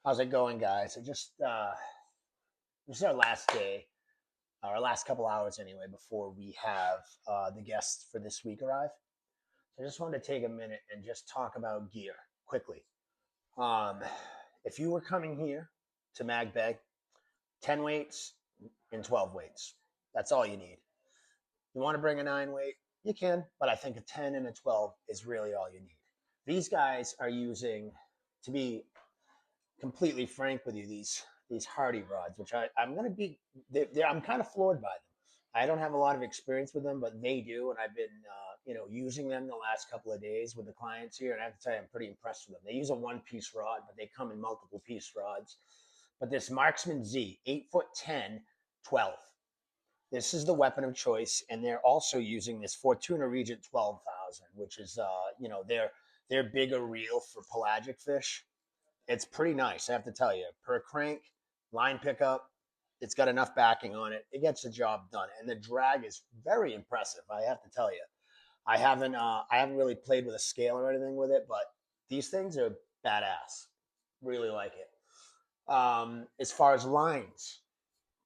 How's it going, guys? This is our last day, our last couple hours anyway, before we have the guests for this week arrive. So I just wanted to take a minute and just talk about gear quickly. Um, if you were coming here to Mag Bay, 10 weights and 12 weights, that's all you need. You want to bring a 9 weight, you can, but I think a 10 and a 12 is really all you need. These guys are using, to be completely frank with you, these Hardy rods, which I'm going to be, I'm kind of floored by them. I don't have a lot of experience with them, but they do, and I've been using them the last couple of days with the clients here, and I have to tell you, I'm pretty impressed with them. They use a one-piece rod, but they come in multiple piece rods. But this Marksman Z, 8 foot 10, 12. This is the weapon of choice, and they're also using this Fortuna Regent 12,000, which is their bigger reel for pelagic fish. It's pretty nice, I have to tell you. Per crank, line pickup, it's got enough backing on it. It gets the job done, and the drag is very impressive. I have to tell you. I haven't really played with a scale or anything with it, but these things are badass. Really like it. As far as lines,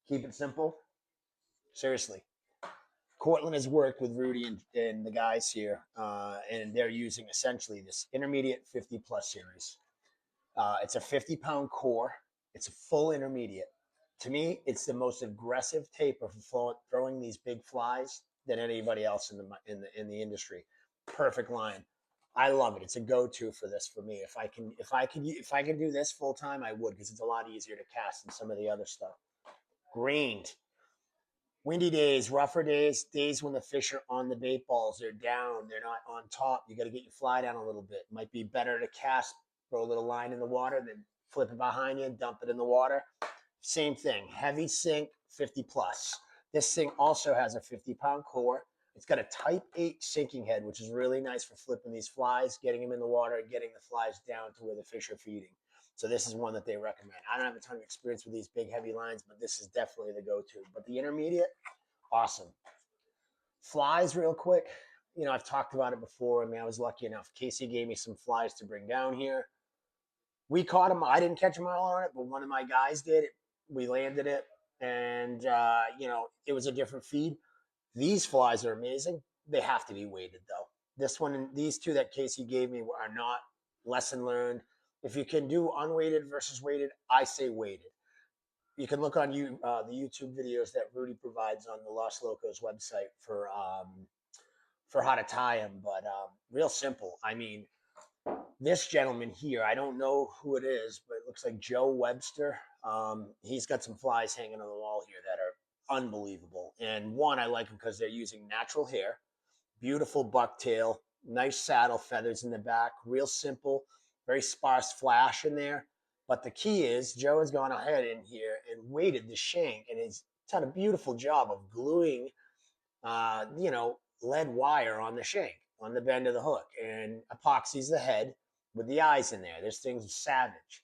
keep it simple. Seriously, Cortland has worked with Rudy and the guys here, and they're using essentially this intermediate 50 plus series. It's a 50-pound core. It's a full intermediate. To me, it's the most aggressive taper for throwing these big flies than anybody else in the industry. Perfect line. I love it. It's a go-to for this for me. If I can do this full time, I would, because it's a lot easier to cast than some of the other stuff. Grained. Windy days, rougher days, days when the fish are on the bait balls, they're down, they're not on top. You got to get your fly down a little bit. Might be better to cast, throw a little line in the water, then flip it behind you and dump it in the water. Same thing, heavy sink, 50 plus. This thing also has a 50-pound core. It's got a type 8 sinking head, which is really nice for flipping these flies, getting them in the water, and getting the flies down to where the fish are feeding. So this is one that they recommend. I don't have a ton of experience with these big, heavy lines, but this is definitely the go-to. But the intermediate, awesome. Flies, real quick. I've talked about it before. I mean, I was lucky enough. Casey gave me some flies to bring down here. We caught them. I didn't catch them all on it, but one of my guys did. We landed it, and it was a different feed. These flies are amazing. They have to be weighted though. This one and these two that Casey gave me are not. Lesson learned. If you can do unweighted versus weighted, I say weighted. You can look on the YouTube videos that Rudy provides on the Los Locos website for how to tie them. But real simple. I mean, this gentleman here, I don't know who it is, but it looks like Joe Webster. He's got some flies hanging on the wall here that are unbelievable. And one, I like them because they're using natural hair, beautiful bucktail, nice saddle feathers in the back, real simple, very sparse flash in there. But the key is Joe has gone ahead in here and weighted the shank, and he's done a beautiful job of gluing, lead wire on the shank, on the bend of the hook, and epoxies the head with the eyes in there. This thing's savage.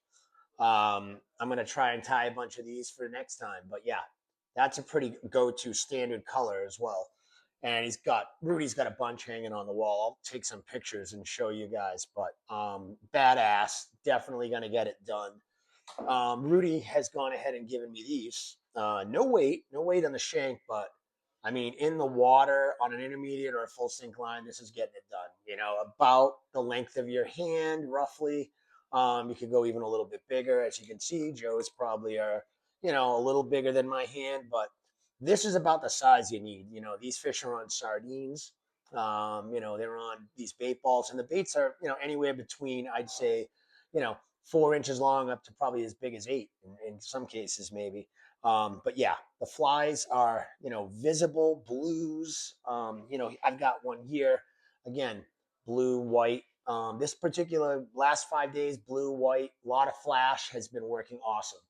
I'm going to try and tie a bunch of these for next time. But yeah, that's a pretty go-to standard color as well. And Rudy's got a bunch hanging on the wall. I'll take some pictures and show you guys. But badass, definitely going to get it done. Rudy has gone ahead and given me these. No weight on the shank, but I mean, in the water on an intermediate or a full sink line, this is getting it done. About the length of your hand, roughly. You could go even a little bit bigger. As you can see, Joe's probably a little bigger than my hand, but this is about the size you need. These fish are on sardines. They're on these bait balls, and the baits are, anywhere between, I'd say, 4 inches long up to probably as big as 8 in some cases, maybe. But yeah, the flies are, visible blues. I've got one here, again, blue, white. This particular last 5 days, blue, white, a lot of flash has been working awesome.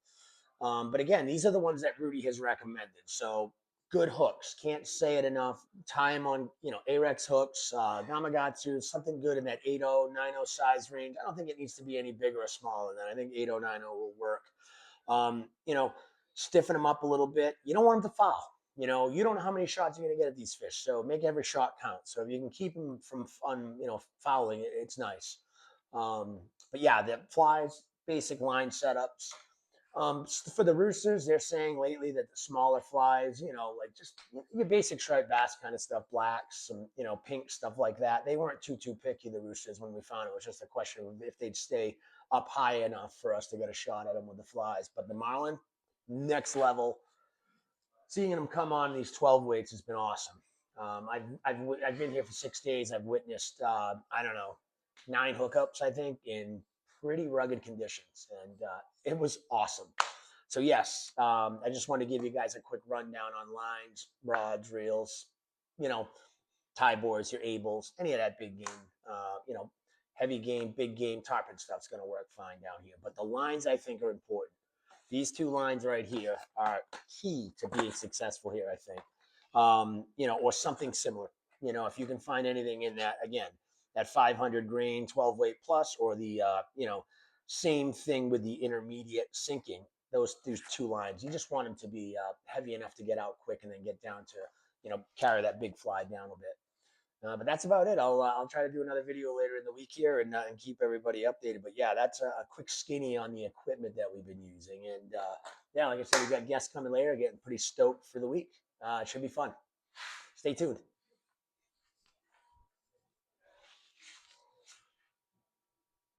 But again, these are the ones that Rudy has recommended. So good hooks. Can't say it enough. Tie them on, Arex hooks, Gamakatsu, something good in that 8.0, 9.0 size range. I don't think it needs to be any bigger or smaller than that. I think 8.0, 9.0 will work. Stiffen them up a little bit. You don't want them to foul. You know, you don't know how many shots you're going to get at these fish, so make every shot count. So if you can keep them from fouling, it's nice. But yeah, the flies, basic line setups. For the roosters, they're saying lately that the smaller flies, like just your basic striped bass kind of stuff, blacks, some pink stuff like that. They weren't too picky, the roosters, when we found it. It was just a question of if they'd stay up high enough for us to get a shot at them with the flies. But the marlin, next level. Seeing them come on these 12 weights has been awesome. I've been here for 6 days. I've witnessed I don't know 9 hookups, I think, in pretty rugged conditions, and it was awesome. So yes, I just want to give you guys a quick rundown on lines, rods, reels, you know, tie boards, your ables, any of that big game, heavy game, big game, tarpon stuff's going to work fine down here. But the lines I think are important. These two lines right here are key to being successful here, I think. Or something similar. If you can find anything in that, again, that 500 grain, 12 weight plus, or the, same thing with the intermediate sinking, those two lines. You just want them to be heavy enough to get out quick and then get down to, carry that big fly down a bit. But that's about it. I'll try to do another video later in the week here and keep everybody updated. But yeah, that's a quick skinny on the equipment that we've been using. And yeah, like I said, we got guests coming later, getting pretty stoked for the week. It should be fun. Stay tuned.